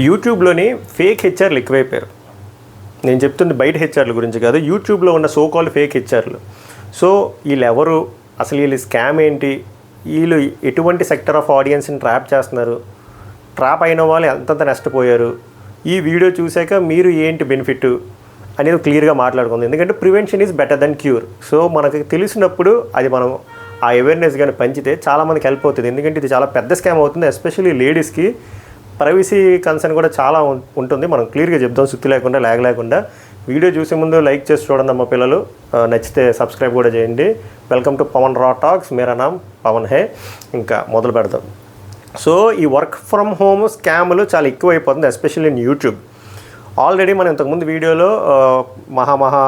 యూట్యూబ్లోని fake హెచ్ఆర్లు ఎక్కువైపోయారు. నేను చెప్తుంది బయట హెచ్ఆర్ల గురించి కాదు, యూట్యూబ్లో ఉన్న సో కాల్డ్ ఫేక్ హెచ్ఆర్లు. సో వీళ్ళు ఎవరు, అసలు వీళ్ళు స్కామ్ ఏంటి, వీళ్ళు ఎటువంటి సెక్టర్ ఆఫ్ ఆడియన్స్ని ట్రాప్ చేస్తున్నారు, ట్రాప్ అయిన వాళ్ళు ఎంతంత నష్టపోయారు, ఈ వీడియో చూశాక మీరు ఏంటి బెనిఫిట్ అనేది క్లియర్గా మాట్లాడుకుంది. ఎందుకంటే prevention is better than cure. So మనకు తెలిసినప్పుడు అది మనం ఆ అవేర్నెస్ కానీ పంచితే చాలామందికి హెల్ప్ అవుతుంది. ఎందుకంటే ఇది చాలా పెద్ద స్కామ్ అవుతుంది. ఎస్పెషల్లీ లేడీస్కి ప్రైవసీ కన్సర్న్ కూడా చాలా ఉంటుంది. మనం క్లియర్గా చెప్దాం, సుత్తి లేకుండా లాగ్ లేకుండా. వీడియో చూసే ముందు లైక్ చేసి చూడండి అమ్మ పిల్లలు, నచ్చితే సబ్స్క్రైబ్ కూడా చేయండి. వెల్కమ్ టు పవన్ రా టాక్స్, మేరా నామ్ పవన్ హే. ఇంకా మొదలు పెడదాం. సో ఈ వర్క్ ఫ్రమ్ హోమ్ స్కామ్లు చాలా ఎక్కువైపోతుంది, ఎస్పెషల్లీ ఇన్ యూట్యూబ్. ఆల్రెడీ మనం ఇంతకుముందు వీడియోలో మహా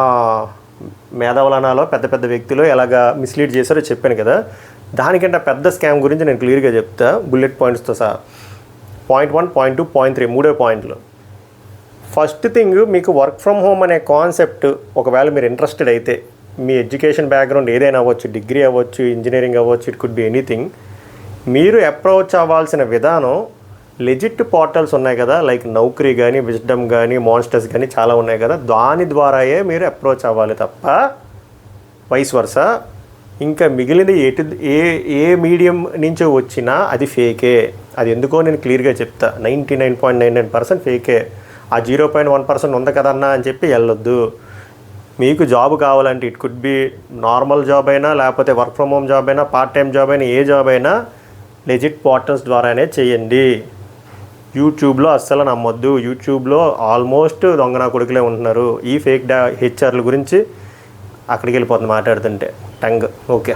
మేధావులనాలో పెద్ద పెద్ద వ్యక్తులు ఎలాగా మిస్లీడ్ చేశారో చెప్పాను కదా. దానికంటే పెద్ద స్కామ్ గురించి నేను క్లియర్గా చెప్తా, బుల్లెట్ పాయింట్స్తో సహా. పాయింట్ 1, పాయింట్ 2, పాయింట్ 3, మూడే పాయింట్లు. ఫస్ట్ థింగ్, మీకు వర్క్ ఫ్రమ్ హోమ్ అనే కాన్సెప్ట్ ఒకవేళ మీరు ఇంట్రెస్టెడ్ అయితే, మీ ఎడ్యుకేషన్ బ్యాక్గ్రౌండ్ ఏదైనా అవ్వచ్చు, డిగ్రీ అవ్వచ్చు, ఇంజనీరింగ్ అవ్వచ్చు, ఇట్ కుడ్ బి ఎనీథింగ్. మీరు అప్రోచ్ అవ్వాల్సిన విధానం, లెజిట్ పోర్టల్స్ ఉన్నాయి కదా, లైక్ నౌకరీ కానీ, విజ్డమ్ కానీ, మాన్స్టర్స్ కానీ చాలా ఉన్నాయి కదా, దాని ద్వారాయే మీరు అప్రోచ్ అవ్వాలి తప్ప వైస్ వర్సా. ఇంకా మిగిలినది ఏ మీడియం నుంచో వచ్చినా అది ఫేకే. అది ఎందుకో నేను క్లియర్గా చెప్తా. 99.99% ఫేకే. ఆ 0.1% ఉంది కదన్నా అని చెప్పి వెళ్ళొద్దు. మీకు జాబ్ కావాలంటే it could be normal job అయినా, లేకపోతే వర్క్ ఫ్రమ్ హోమ్ జాబ్ అయినా, పార్ట్ టైం జాబ్ అయినా, ఏ జాబ్ అయినా లెజిట్ పోర్టల్స్ ద్వారానే చేయండి. యూట్యూబ్లో అస్సలు నమ్మొద్దు. యూట్యూబ్లో ఆల్మోస్ట్ దొంగనా కొడుకులే ఉంటున్నారు. ఈ ఫేక్ హెచ్ఆర్ల గురించి అక్కడికి వెళ్ళిపోతుంది మాట్లాడుతుంటే టంగ్. ఓకే,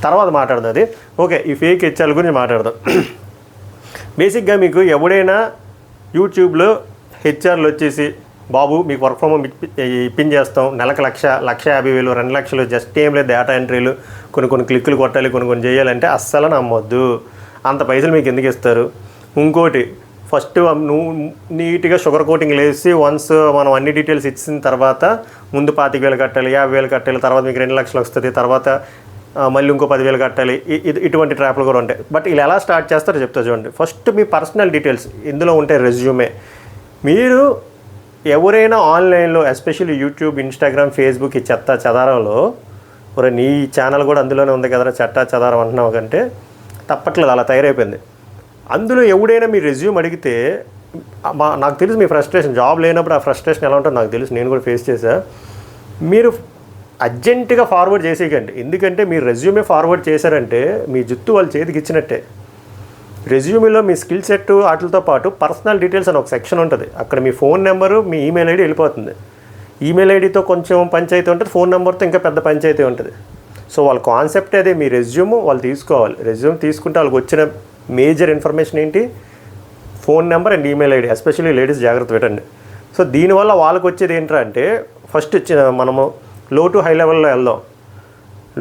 తర్వాత మాట్లాడదాం అది. ఓకే, ఈ ఫేక్ హెచ్ఆర్ల గురించి మాట్లాడదాం. బేసిక్గా మీకు ఎవడైనా యూట్యూబ్లో హెచ్ఆర్లు వచ్చేసి, బాబు మీకు వర్క్ ఫ్రమ్ హోమ్ ఇప్పించేస్తాం, నెలకు 1,50,000, 2 లక్షలు, జస్ట్ ఏం లేదు డేటా ఎంట్రీలు, కొన్ని క్లిక్కులు కొట్టాలి, కొన్ని చేయాలంటే అస్సలు నమ్మొద్దు. అంత పైసలు మీకు ఎందుకు ఇస్తారు? ఇంకోటి, ఫస్ట్ నువ్వు నీట్గా షుగర్ కోటింగ్ వేసి వన్స్ మనం అన్ని డీటెయిల్స్ ఇచ్చిన తర్వాత ముందు 25,000 కట్టాలి, 50,000 కట్టాలి, తర్వాత మీకు 2 లక్షలు వస్తుంది, తర్వాత మళ్ళీ ఇంకో 10,000 కట్టాలి. ఇటువంటి ట్రాప్లు కూడా ఉంటాయి. బట్ ఇలా ఎలా స్టార్ట్ చేస్తారో చెప్తా చూడండి. ఫస్ట్ మీ పర్సనల్ డీటెయిల్స్ ఇందులో ఉంటాయి, రెజ్యూమే. మీరు ఎవరైనా ఆన్లైన్లో, ఎస్పెషల్లీ యూట్యూబ్, ఇన్స్టాగ్రామ్, ఫేస్బుక్, ఈ చెత్త చెదారంలో, మరి నీ ఛానల్ కూడా అందులోనే ఉంది కదరా చెత్త చెదారం అంటున్నావు కంటే తప్పట్లేదు, అలా తయారైపోయింది. అందులో ఎవడైనా మీ రెజ్యూమ్ అడిగితే, నాకు తెలుసు మీ ఫ్రస్ట్రేషన్, జాబ్ లేనప్పుడు ఆ ఫ్రస్ట్రేషన్ ఎలా ఉంటుందో నాకు తెలుసు, నేను కూడా ఫేస్ చేశా. మీరు అర్జెంటుగా ఫార్వర్డ్ చేసేయకండి. ఎందుకంటే మీరు రెజ్యూమే ఫార్వర్డ్ చేశారంటే మీ జుత్తు వాళ్ళ చేతికి ఇచ్చినట్టే. రెజ్యూమేలో మీ స్కిల్ సెట్ వాటితో పాటు పర్సనల్ డీటెయిల్స్ అని ఒక సెక్షన్ ఉంటుంది. అక్కడ మీ ఫోన్ నెంబరు, మీ ఈమెయిల్ ఐడి వెళ్ళిపోతుంది. ఈమెయిల్ ఐడితో కొంచెం పంచాయతీ ఉంటుంది, ఫోన్ నెంబర్తో ఇంకా పెద్ద పంచాయతీ ఉంటుంది. సో వాళ్ళ కాన్సెప్ట్ అదే, మీ రెజ్యూమ్ వాళ్ళు తీసుకోవాలి. రెజ్యూమ్ తీసుకుంటే వాళ్ళకి వచ్చిన మేజర్ ఇన్ఫర్మేషన్ ఏంటి? Phone number and email ID. Especially ladies జాగ్రత్త పెట్టండి. సో దీనివల్ల వాళ్ళకి వచ్చేది ఏంటంటే, ఫస్ట్ మనము లో టు హై లెవెల్లో వెళ్దాం.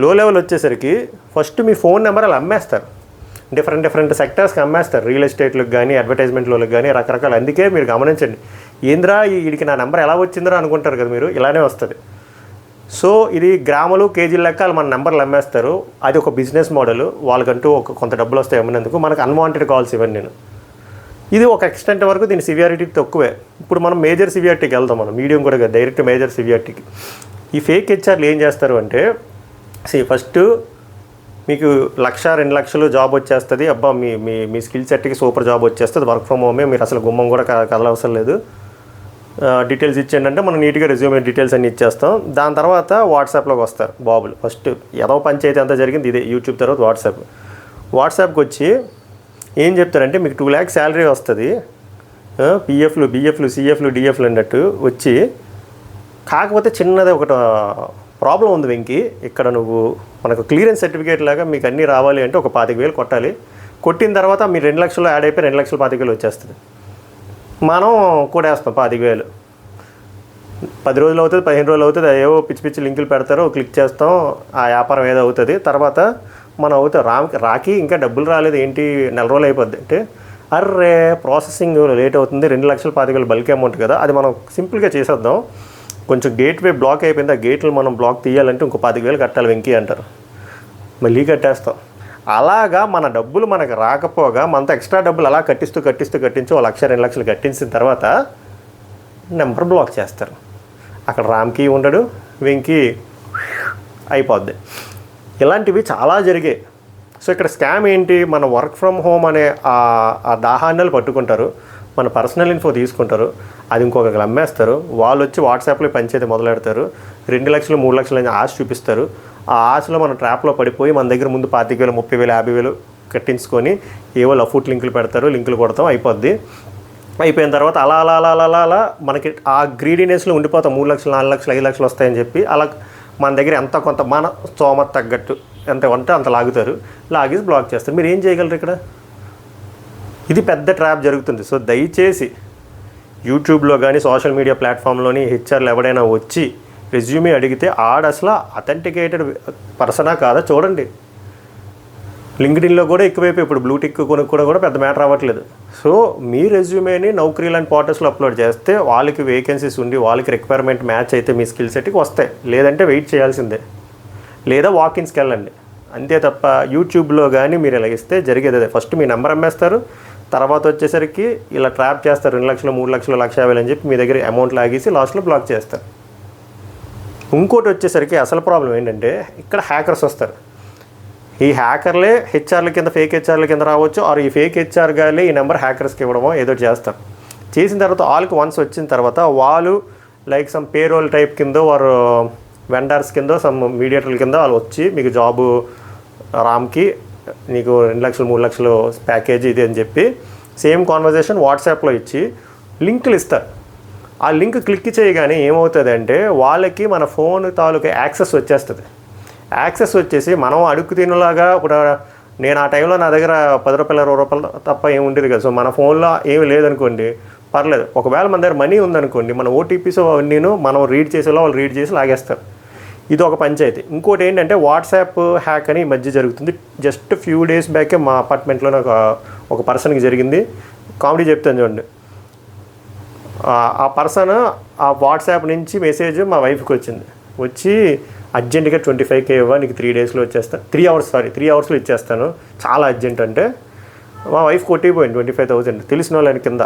లో లెవెల్ వచ్చేసరికి ఫస్ట్ మీ ఫోన్ నెంబర్ అలా అమ్మేస్తారు, డిఫరెంట్ సెక్టర్స్కి అమ్మేస్తారు. రియల్ ఎస్టేట్లకు కానీ, అడ్వర్టైజ్మెంట్లకు కానీ, రకరకాల. అందుకే మీరు గమనించండి, ఏంద్రా వీడికి నా నెంబర్ ఎలా వచ్చిందిరా అనుకుంటారు కదా మీరు, ఇలానే వస్తుంది. సో ఇది గ్రాములు, కేజీల లెక్క మన నెంబర్లు అమ్మేస్తారు. అది ఒక బిజినెస్ మోడల్. వాళ్ళకంటూ కొంత డబ్బులు వస్తాయి అమ్మినందుకు. మనకు అన్వాంటెడ్ కాల్స్ ఇవ్వండి. ఇది ఒక ఎక్స్టెంట్ వరకు దీని సివియారిటీ తక్కువే. ఇప్పుడు మనం మేజర్ సివియారిటీకి వెళ్దాం. మనం మీడియం కూడా కాదు, డైరెక్ట్ మేజర్ సివియారిటీకి. ఈ ఫేక్ హెచ్ఆర్లు ఏం చేస్తారు అంటే, ఫస్ట్ మీకు 1,00,000, 2 లక్షలు జాబ్ వచ్చేస్తుంది. అబ్బా మీ స్కిల్ సెట్కి సూపర్ జాబ్ వచ్చేస్తుంది, వర్క్ ఫ్రమ్ హోమే, మీరు అసలు గుమ్మం కూడా కదలవసరం లేదు, డీటెయిల్స్ ఇచ్చేయండి అంటే మనం నీట్గా రెజ్యూమే డీటెయిల్స్ అన్నీ ఇచ్చేస్తాం. దాని తర్వాత వాట్సాప్లోకి వస్తారు బాబులు. ఫస్ట్ ఏదో పంచాయతీ అంతా జరిగింది ఇదే, యూట్యూబ్ తర్వాత వాట్సాప్కి వచ్చి ఏం చెప్తారంటే, మీకు 2 lakhs శాలరీ వస్తుంది, పిఎఫ్లు, బిఎఫ్లు, సిఎఫ్లు, డిఎఫ్లు అన్నట్టు వచ్చి, కాకపోతే చిన్నది ఒకటి ప్రాబ్లం ఉంది వెంకీ, ఇక్కడ నువ్వు మనకు క్లియరెన్స్ సర్టిఫికేట్ లాగా మీకు అన్నీ రావాలి అంటే ఒక 25,000 కొట్టాలి. కొట్టిన తర్వాత మీరు 2 లక్షలు యాడ్ అయిపోయి 2,25,000 వచ్చేస్తుంది. మనం కూడా వేస్తాం 25,000. 10 రోజులు అవుతుంది, 15 రోజులు అవుతుంది, ఏవో పిచ్చి లింకులు పెడతారు, క్లిక్ చేస్తాం, ఆ వ్యాపారం ఏదో అవుతుంది. తర్వాత మనం అవుతాం రాకి ఇంకా డబ్బులు రాలేదు ఏంటి, 4 రోజులు అయిపోద్ది అంటే, అర్రే ప్రాసెసింగ్ లేట్ అవుతుంది, 2,25,000 బల్క్ అమౌంట్ కదా, అది మనం సింపుల్గా చేసేద్దాం. కొంచెం గేట్వే బ్లాక్ అయిపోయింది, ఆ గేట్లు మనం బ్లాక్ తీయాలంటే ఇంకో 10,000 కట్టాలి వెంకీ అంటారు. మళ్ళీ కట్టేస్తాం. అలాగా మన డబ్బులు మనకు రాకపోగా మనతో ఎక్స్ట్రా డబ్బులు అలా కట్టించి 1 లక్ష 2 లక్షలు కట్టించిన తర్వాత నెంబర్ బ్లాక్ చేస్తారు. అక్కడ రామ్కి ఉండడు, వెంకీ అయిపోద్ది. ఇలాంటివి చాలా జరిగాయి. సో ఇక్కడ స్కామ్ ఏంటి, మన వర్క్ ఫ్రమ్ హోమ్ అనే ఆ దాహాన్ని పట్టుకుంటారు, మన పర్సనల్ ఇన్ఫో తీసుకుంటారు, అది ఇంకొకరికి అమ్మేస్తారు. వాళ్ళు వచ్చి వాట్సాప్లో పంచాయతీ మొదలెడతారు, 2 లక్షలు 3 లక్షలు అని ఆశ చూపిస్తారు. ఆ ఆశలో మన ట్రాప్లో పడిపోయి మన దగ్గర ముందు 25,000 30,000 50,000 కట్టించుకొని ఏవో లఫూట్ లింకులు పెడతారు, లింకులు కొడతాం, అయిపోద్ది. అయిపోయిన తర్వాత అలా అలా అలా అలా అలా మనకి ఆ గ్రీడీనెస్లో ఉండిపోతాం. 3 లక్షలు 4 లక్షలు 5 లక్షలు వస్తాయని చెప్పి అలా మన దగ్గర ఎంత కొంత మన స్తోమత తగ్గట్టు ఎంత ఉంటే అంత లాగుతారు, లాగేసి బ్లాక్ చేస్తారు. మీరు ఏం చేయగలరు ఇక్కడ? ఇది పెద్ద ట్రాప్ జరుగుతుంది. సో దయచేసి యూట్యూబ్లో కానీ సోషల్ మీడియా ప్లాట్ఫామ్లోని హెచ్ఆర్లు ఎవడైనా వచ్చి రెజ్యూమే అడిగితే అసలు అథెంటికేటెడ్ పర్సనా కాదా చూడండి. లింక్డ్ఇన్లో కూడా ఎక్కువైపోయి ఇప్పుడు బ్లూటిక్ కూడా పెద్ద మ్యాటర్ అవ్వట్లేదు. సో మీ రెజ్యూమేని నౌకరీ లాంటి పోర్టల్స్లో అప్లోడ్ చేస్తే వాళ్ళకి వేకెన్సీస్ ఉండి వాళ్ళకి రిక్వైర్మెంట్ మ్యాచ్ అయితే మీ స్కిల్ సెట్కి వస్తాయి, లేదంటే వెయిట్ చేయాల్సిందే, లేదా వాకిన్స్కి వెళ్ళండి. అంతే తప్ప యూట్యూబ్లో కానీ మీరు ఇలా ఇస్తే జరిగేది అదే. ఫస్ట్ మీ నెంబర్ అమ్మేస్తారు, తర్వాత వచ్చేసరికి ఇలా ట్రాప్ చేస్తారు. 2 లక్షలు 3 లక్షలు 1,50,000 అని చెప్పి మీ దగ్గర అమౌంట్ లాగేసి లాస్ట్లో బ్లాక్ చేస్తారు. ఇంకోటి వచ్చేసరికి అసలు ప్రాబ్లం ఏంటంటే ఇక్కడ హ్యాకర్స్ వస్తారు. ఈ హ్యాకర్లే హెచ్ఆర్ల కింద ఫేక్ హెచ్ఆర్ల కింద రావచ్చు, ఆర్ ఈ ఫేక్ హెచ్ఆర్ గాలే ఈ నెంబర్ హ్యాకర్స్కి ఇవ్వడమో ఏదో చేస్తారు. చేసిన తర్వాత వాళ్ళకి వన్స్ వచ్చిన తర్వాత వాళ్ళు లైక్ సమ్ పేరోల్ టైప్ కింద వారు వెండర్స్ కింద సమ్ మీడియేటర్ల కింద వాళ్ళు వచ్చి మీకు జాబు రామ్కి నీకు 2 లక్షలు 3 లక్షలు ప్యాకేజీ ఇది అని చెప్పి సేమ్ కాన్వర్జేషన్ వాట్సాప్లో ఇచ్చి లింకులు ఇస్తారు. ఆ లింక్ క్లిక్ చేయగానే ఏమవుతుంది అంటే వాళ్ళకి మన ఫోన్ తాలూకా యాక్సెస్ వచ్చేస్తుంది. యాక్సెస్ వచ్చేసి మనం అడుగు తినలాగా ఇప్పుడు నేను ఆ టైంలో నా దగ్గర 10 రూపాయలు 20 రూపాయలు తప్ప ఏమి ఉండేది కదా. సో మన ఫోన్లో ఏమి లేదనుకోండి పర్లేదు. ఒకవేళ మన దగ్గర మనీ ఉందనుకోండి, మన ఓటీపీస్ నేను మనం రీడ్ చేసేలా వాళ్ళు రీడ్ చేసి లాగేస్తారు. ఇది ఒక పంచాయతీ. ఇంకోటి ఏంటంటే వాట్సాప్ హ్యాక్ అని ఈ మధ్య జరుగుతుంది. జస్ట్ ఫ్యూ డేస్ బ్యాకే మా అపార్ట్మెంట్లోనే ఒక పర్సన్కి జరిగింది. కామెడీ చెప్తాను చూడండి. ఆ పర్సన్ ఆ వాట్సాప్ నుంచి మెసేజ్ మా వైఫ్కి వచ్చింది. వచ్చి అర్జెంటుగా 25K ఇవ్వ, నీకు 3 డేస్లో వచ్చేస్తాను, 3 అవర్స్లో ఇచ్చేస్తాను, చాలా అర్జెంట్ అంటే మా వైఫ్ కొట్టిపోయింది 25,000. తెలిసిన వాళ్ళని కింద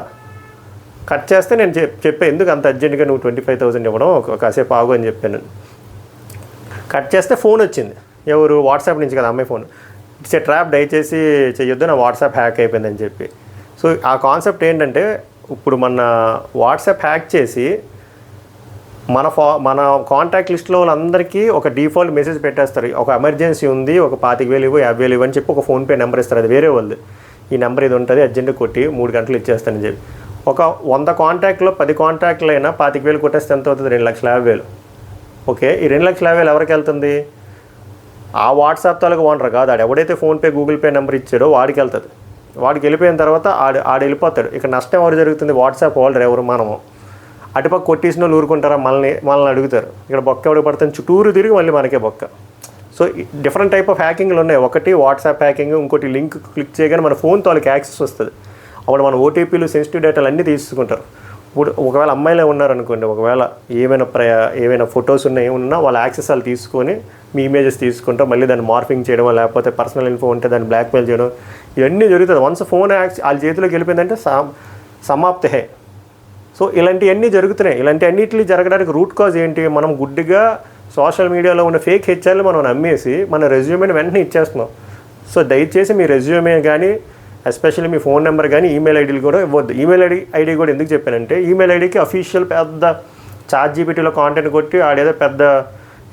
కట్ చేస్తే నేను చెప్పే ఎందుకు అంత అర్జెంటుగా నువ్వు 25,000 ఇవ్వడం, కాసేపు ఆగు అని చెప్పాను. కట్ చేస్తే ఫోన్ వచ్చింది. ఎవరు? వాట్సాప్ నుంచి కదా, అమ్మాయి ఫోన్. ఇట్స్ ఏ ట్రాప్, దయచేసి చెయ్యొద్దు, నా వాట్సాప్ హ్యాక్ అయిపోయిందని చెప్పి. సో ఆ కాన్సెప్ట్ ఏంటంటే ఇప్పుడు మన వాట్సాప్ హ్యాక్ చేసి మన కాంటాక్ట్ లిస్ట్లో వాళ్ళందరికీ ఒక డిఫాల్ట్ మెసేజ్ పెట్టేస్తారు. ఒక ఎమర్జెన్సీ ఉంది, ఒక 25,000 ఇవ్వు 50,000 ఇవ్వు అని చెప్పి ఒక ఫోన్పే నెంబర్ ఇస్తారు. అది వేరే వాళ్ళు. ఈ నెంబర్ ఇది ఉంటుంది, అర్జెంట్ కొట్టి 3 గంటలు ఇచ్చేస్తానని చెప్పి. ఒక 100 కాంటాక్ట్లో 10 కాంటాక్ట్లు అయినా 25,000 కొట్టేస్తే ఎంత అవుతుంది? 2,50,000. ఓకే, ఈ 2,50,000 ఎవరికి వెళ్తుంది? ఆ వాట్సాప్ తాలూకు ఓనర్ కాదు, ఆడు ఎవడైతే ఫోన్పే గూగుల్ పే నెంబర్ ఇచ్చాడో వాడికి వెళ్తుంది. వాడికి వెళ్ళిపోయిన తర్వాత ఆడు వెళ్ళిపోతాడు. ఇక్కడ నష్టం ఎవరు జరుగుతుంది? వాట్సాప్ హోల్డర్ ఎవరు? మనము. అటుపక్క కొట్టేసిన వాళ్ళు ఊరుకుంటారా? మనల్ని అడుగుతారు. ఇక్కడ బొక్క ఎవడు పడుతుంది, చుట్టూరు తిరిగి మళ్ళీ మనకే బొక్క. సో డిఫరెంట్ టైప్ ఆఫ్ హ్యాకింగ్లు ఉన్నాయి. ఒకటి వాట్సాప్ హ్యాకింగ్, ఇంకోటి లింక్ క్లిక్ చేయగానే మన ఫోన్ తాలూకు యాక్సెస్ వస్తుంది. అప్పుడు మన ఓటీపీలు సెన్సిటివ్ డేటాలు అన్నీ తీసుకుంటారు. ఇప్పుడు ఒకవేళ అమ్మాయిలే ఉన్నారనుకోండి, ఒకవేళ ఏమైనా ఫొటోస్ ఉన్నాయి ఏమున్నా వాళ్ళ యాక్సెస్ వాళ్ళు తీసుకొని మీ ఇమేజెస్ తీసుకుంటాం, మళ్ళీ దాన్ని మార్ఫింగ్ చేయడం, లేకపోతే పర్సనల్ ఇన్ఫో ఉంటే దాన్ని బ్లాక్మెయిల్ చేయడం, ఇవన్నీ జరుగుతుంది. వన్స్ ఫోన్ వాళ్ళ చేతిలోకి వెళ్ళిపోయిందంటే సమాప్తే. సో ఇలాంటివన్నీ జరుగుతున్నాయి. ఇలాంటి అన్నింటినీ జరగడానికి రూట్ కాజ్ ఏంటి? మనం గుడ్డిగా సోషల్ మీడియాలో ఉన్న ఫేక్ హెచ్ఆర్లు మనం నమ్మేసి మన రెజ్యూమేని వెంటనే ఇచ్చేస్తున్నాం. సో దయచేసి మీ రెజ్యూమే కానీ, ఎస్పెషల్లీ మీ ఫోన్ నెంబర్ కానీ, ఈమెయిల్ ఐడీలు కూడా ఇవ్వద్దు. ఈమెయిల్ ఐడి కూడా ఎందుకు చెప్పానంటే, ఈమెయిల్ ఐడికి అఫీషియల్ పెద్ద ChatGPTలో కాంటెంట్ కొట్టి ఆడేదో పెద్ద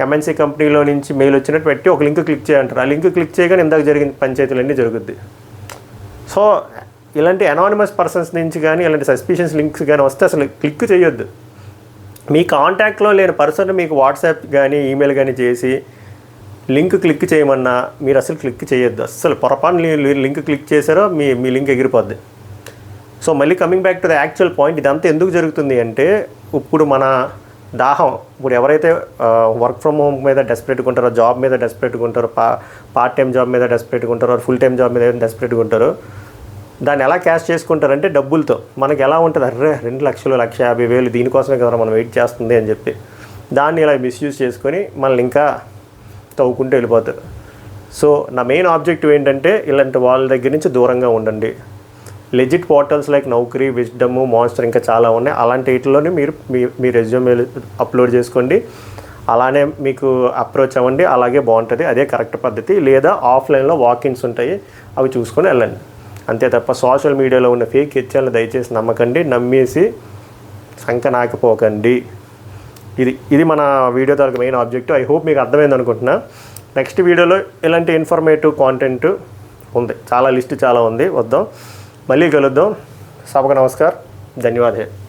MNC కంపెనీలో నుంచి మెయిల్ వచ్చినట్టు పెట్టి ఒక లింక్ క్లిక్ చేయంటారు. ఆ లింక్ క్లిక్ చేయగానే ఇందాక జరిగిన పంచాయతీలన్నీ జరుగుద్ది. సో ఇలాంటి అనానిమస్ పర్సన్స్ నుంచి కానీ ఇలాంటి సస్పిషియస్ లింక్స్ కానీ వస్తే అసలు క్లిక్ చేయొద్దు. మీ కాంటాక్ట్లో లేని పర్సన్ మీకు వాట్సాప్ కానీ ఈమెయిల్ కానీ చేసి లింక్ క్లిక్ చేయమన్నా మీరు అసలు క్లిక్ చేయొద్దు. అసలు పొరపాటు లింక్ క్లిక్ చేశారో మీ లింక్ ఎగిరిపోద్ది. సో మళ్ళీ coming back to the actual point, ఇదంతా ఎందుకు జరుగుతుంది అంటే, ఇప్పుడు మన దాహం, ఇప్పుడు ఎవరైతే వర్క్ ఫ్రమ్ హోమ్ మీద డెస్పరేట్గా ఉంటారో, జాబ్ మీద డెస్పరేట్గా ఉంటారో, పార్ట్ టైం జాబ్ మీద డెస్పరేట్గా ఉంటారో, ఫుల్ టైం జాబ్ మీద డెస్పరేట్గా ఉంటారో, దాన్ని ఎలా క్యాష్ చేసుకుంటారంటే డబ్బులతో. మనకి ఎలా ఉంటుంది, అర్రే 2 లక్షలు 1,50,000 దీనికోసమే కదా మనం వెయిట్ చేస్తుంది అని చెప్పి దాన్ని ఇలా మిస్యూజ్ చేసుకొని మనల్ని ఇంకా తవ్వుకుంటూ వెళ్ళిపోతారు. సో నా మెయిన్ ఆబ్జెక్టివ్ ఏంటంటే ఇలాంటి వాళ్ళ దగ్గర నుంచి దూరంగా ఉండండి. లెజిట్ పోర్టల్స్ లైక్ నౌకరీ, విజ్డమ్, మాన్స్టర్ ఇంకా చాలా ఉన్నాయి. అలాంటి వీటిలోనే మీరు మీ రెజ్యూమ్ అప్లోడ్ చేసుకోండి. అలానే మీకు అప్రోచ్ అవ్వండి, అలాగే బాగుంటుంది. అదే కరెక్ట్ పద్ధతి. లేదా ఆఫ్లైన్లో వాకిన్స్ ఉంటాయి, అవి చూసుకొని వెళ్ళండి. అంతే తప్ప సోషల్ మీడియాలో ఉన్న ఫేక్ హెచ్ఆర్ని దయచేసి నమ్మకండి, నమ్మేసి సంక నాకపోకండి. ఇది మన వీడియో ద్వారా మెయిన్ ఆబ్జెక్టివ్. ఐ హోప్ మీకు అర్థమైంది అనుకుంటున్నా. నెక్స్ట్ వీడియోలో ఇలాంటి ఇన్ఫర్మేటివ్ కాంటెంట్ ఉంది, చాలా లిస్ట్ చాలా ఉంది. వద్దాం, మళ్ళీ కలుద్దాం. సభకు నమస్కార్, ధన్యవాదాలు.